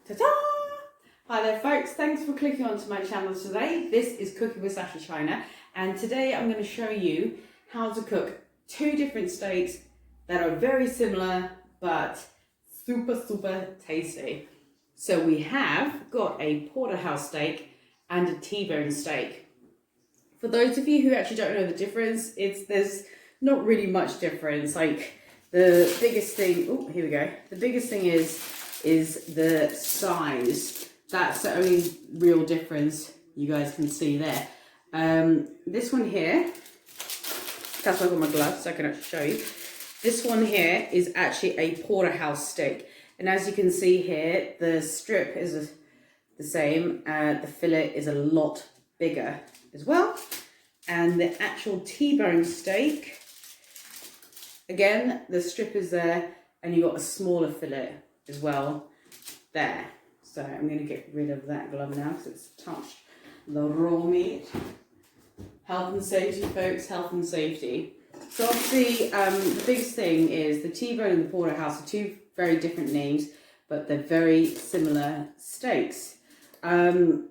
Ta-ta! Hi there folks, thanks for clicking onto my channel today. This is Cooking with Sacha China, and today I'm going to show you how to cook two different steaks that are very similar but super tasty. So we have got a porterhouse steak and a T-bone steak. For those of you who actually don't know the difference, there's not really much difference. Like the biggest thing, oh here we go, the biggest thing is the size. That's the only real difference you guys can see there. This one here, that's why I've got my gloves so I can actually show you. This one here is actually a porterhouse steak. And as you can see here, the strip is the same. The fillet is a lot bigger as well. And the actual T-bone steak, again, the strip is there and you got a smaller fillet as well there. So I'm going to get rid of that glove now because it's touched the raw meat. Health and safety, folks, health and safety. So obviously the biggest thing is the T-bone and the porterhouse are two very different names, but they're very similar steaks. The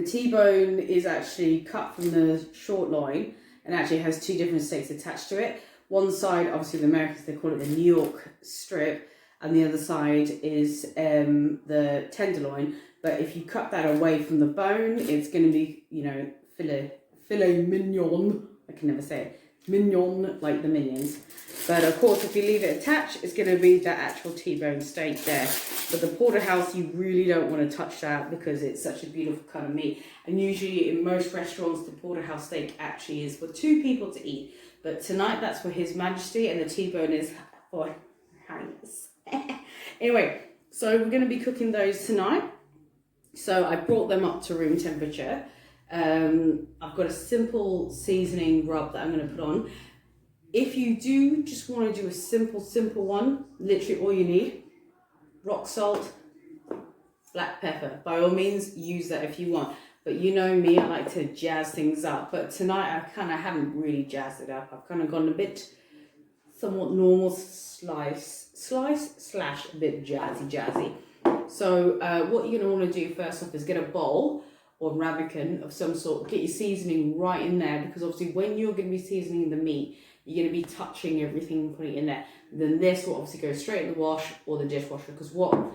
T-bone is actually cut from the short loin and actually has two different steaks attached to it. One side, obviously the Americans, they call it the New York strip, and the other side is the tenderloin. But if you cut that away from the bone, it's going to be, you know, filet mignon. I can never say it. Mignon, like the minions. But of course, if you leave it attached, it's going to be the actual T-bone steak there. But the porterhouse, you really don't want to touch that because it's such a beautiful cut of meat. And usually in most restaurants, the porterhouse steak actually is for two people to eat. But tonight, that's for His Majesty, and the T-bone is for Highness. Anyway, so we're going to be cooking those tonight. So I brought them up to room temperature. I've got a simple seasoning rub that I'm going to put on. If you do just want to do a simple one, literally all you need, rock salt, black pepper. By all means, use that if you want. But you know me, I like to jazz things up. But tonight I kind of haven't really jazzed it up. I've kind of gone a bit somewhat normal slice slash a bit jazzy. So what you're going to want to do first off is get a bowl or ramekin of some sort. Get your seasoning right in there, because obviously when you're going to be seasoning the meat, you're going to be touching everything and putting it in there. Then this will obviously go straight in the wash or the dishwasher, because one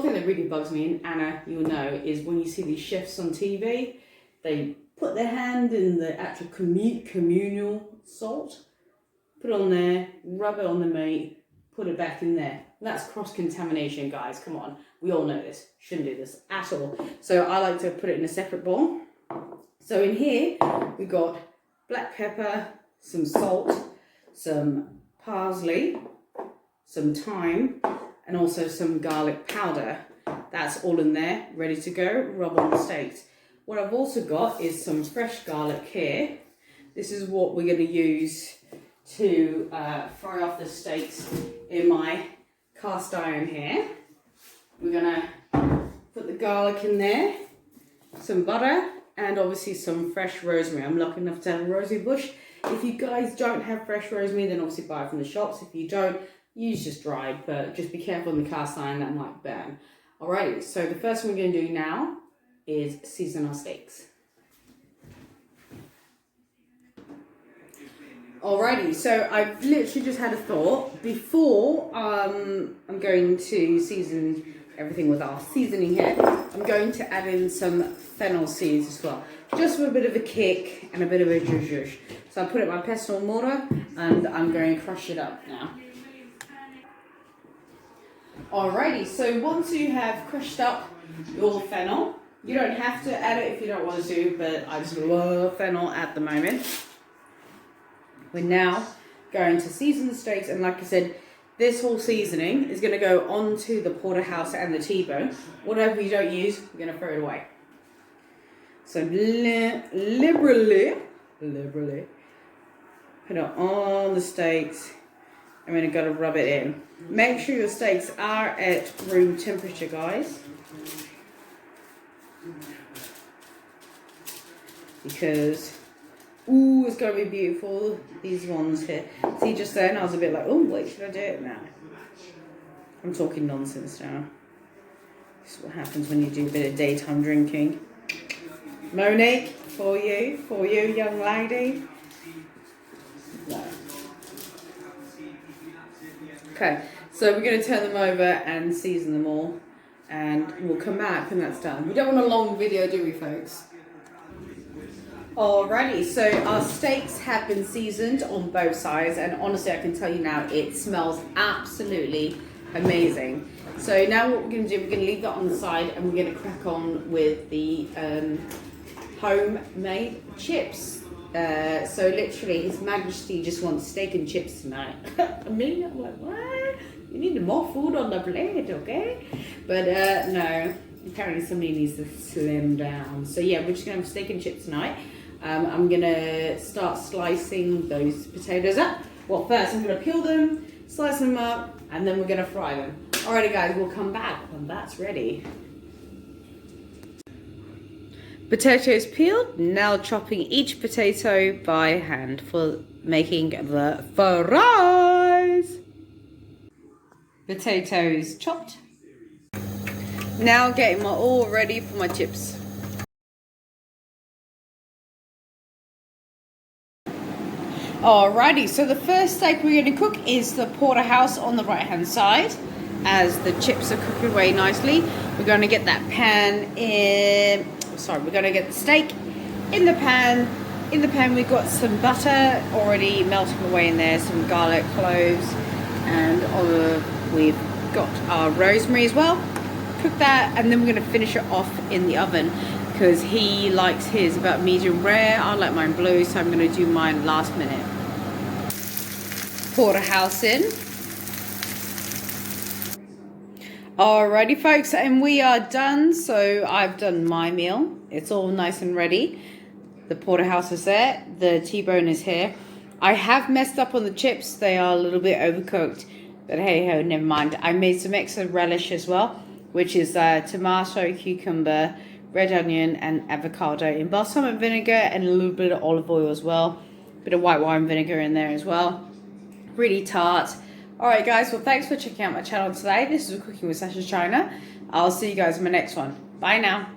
thing that really bugs me, and Anna, you'll know, is when you see these chefs on TV, they put their hand in the actual communal salt, put it on there, rub it on the meat, put it back in there. That's cross-contamination, guys. Come on. We all know this. Shouldn't do this at all. So I like to put it in a separate bowl. So in here, we got black pepper, some salt, some parsley, some thyme, and also some garlic powder. That's all in there, ready to go, rub on the steaks. What I've also got is some fresh garlic here. This is what we're going to use to fry off the steaks in my cast iron here. We're going to put the garlic in there, some butter, and obviously some fresh rosemary. I'm lucky enough to have a rosemary bush. If you guys don't have fresh rosemary, then obviously buy it from the shops. If you don't, use just dried, but just be careful on the cast iron, that might burn. Alrighty, so the first thing we're going to do now is season our steaks. Alrighty, so I've literally just had a thought. Before I'm going to season everything with our seasoning here, I'm going to add in some fennel seeds as well, just for a bit of a kick and a bit of a zhuzh. So I put it in my pestle and mortar, and I'm going to crush it up now. Alrighty, so once you have crushed up your fennel, you don't have to add it if you don't want to, but I just love fennel at the moment. We're now going to season the steaks, and like I said, this whole seasoning is going to go onto the porterhouse and the T-bone. Whatever you don't use, we're going to throw it away. So liberally put it on the steaks, and we're going to rub it in. Make sure your steaks are at room temperature, guys, because ooh, it's going to be beautiful, these ones here. See, just then I was a bit like, oh, wait, should I do it now? I'm talking nonsense now. This is what happens when you do a bit of daytime drinking. Monique, for you, young lady. No. Okay, so we're going to turn them over and season them all, and we'll come back when that's done. We don't want a long video, do we, folks? Alrighty, so our steaks have been seasoned on both sides, and honestly, I can tell you now, it smells absolutely amazing. So now what we're going to do, we're going to leave that on the side, and we're going to crack on with the homemade chips. So literally, His Majesty just wants steak and chips tonight. I mean, I'm like, what? You need more food on the plate, okay? But no, apparently somebody needs to slim down. So yeah, we're just gonna have steak and chips tonight. I'm gonna start slicing those potatoes up. Well, first I'm gonna peel them, slice them up, and then we're gonna fry them. Alrighty guys, we'll come back when that's ready. Potatoes peeled, now chopping each potato by hand for making the fries. Potatoes chopped. Now getting my all ready for my chips. Alrighty, so the first steak we're going to cook is the Porterhouse on the right hand side. As the chips are cooking away nicely, we're going to get that pan in. Sorry, we're going to get the steak in the pan. In the pan, we've got some butter already melting away in there, some garlic, cloves, and olive. We've got our rosemary as well. Cook that, and then we're going to finish it off in the oven because he likes his about medium rare. I like mine blue, so I'm going to do mine last minute. Porterhouse in. Alrighty folks, and we are done. So I've done my meal. It's all nice and ready. The Porterhouse is there. The T-bone is here. I have messed up on the chips. They are a little bit overcooked. But hey ho, never mind. I made some extra relish as well, which is tomato, cucumber, red onion, and avocado in balsamic vinegar, and a little bit of olive oil as well. Bit of white wine vinegar in there as well. Really tart. Alright guys, well thanks for checking out my channel today. This is Cooking with Sasha China. I'll see you guys in my next one. Bye now.